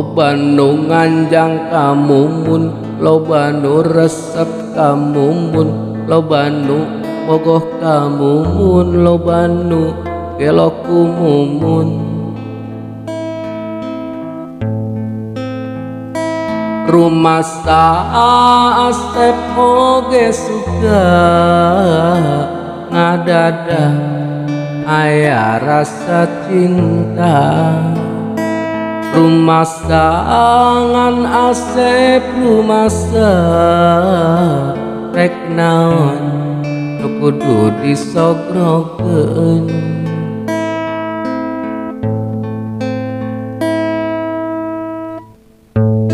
Loba nu nganjang kamumun, loba nu resep kamumun, loba nu bogoh kamumun, loba nu gelok kumumun. Rumasa Asep oge suka ngadada aya rasa cinta. Rumasa ngan Asep rumasa rek naon nu kudu disogrokeun.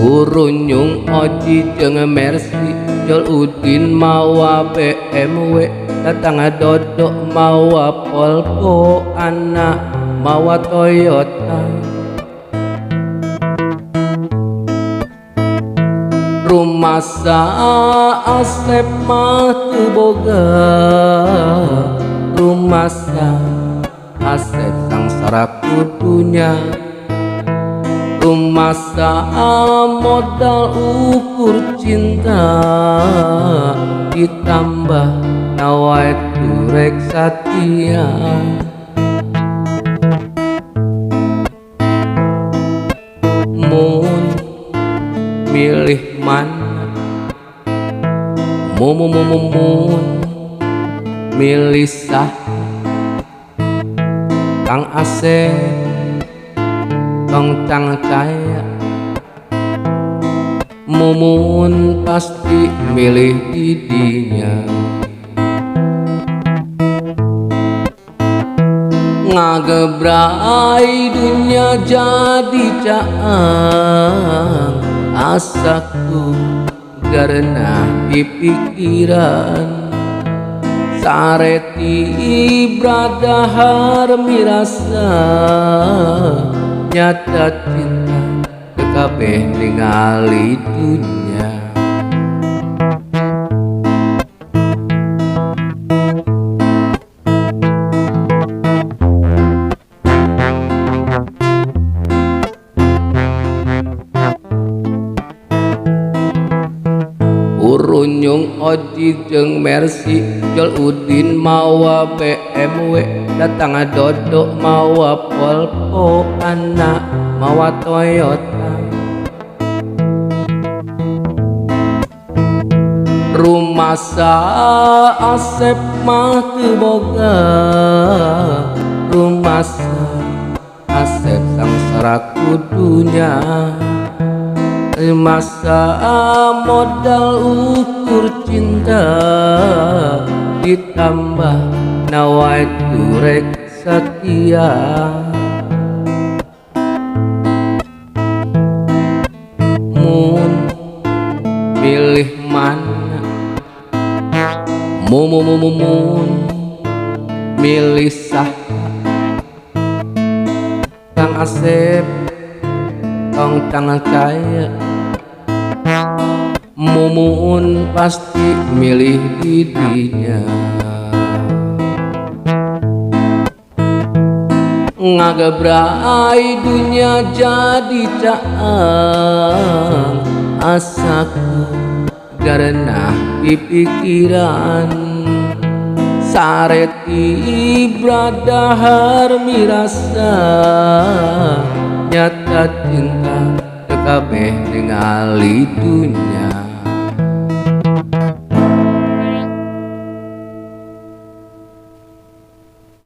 Urunyung Oji jeung Mercy, Jol Udin mawa BMW, datang Dodo mawa Polpo, anak mawa Toyota. Rumasa Asep mah teu boga, rumasa Asep sangsara kudunya. Rumasa modal ukur cinta, ditambah nawae turek satia. Mun milih mana, mun milih sah Kang Asep Tong caya, mumun pasti milih didinya. Ngagebrai dunia jadi caang, asaku karena pipikiran. Sareti bradahar mirasa, nyata cinta kekabeh ningali dunya. Urunyung Oji jeung Mercy, Jol Udin mawa BMW, datang Dodo mawa Polpo, anak mawa Toyota. Rumasa Asep mah teu boga, rumasa Asep sangsara kudunya. Masa modal ukur cinta, ditambah nawae turek satia. Mun milih mana, mun milih sah Kang Asep tong caya, mumun pasti milih didinya. Ngagebrai dunia jadi caang, asaku karena pipikiran. Sareti bradahar mirasa, nyata cinta kekabeh ningali dunya.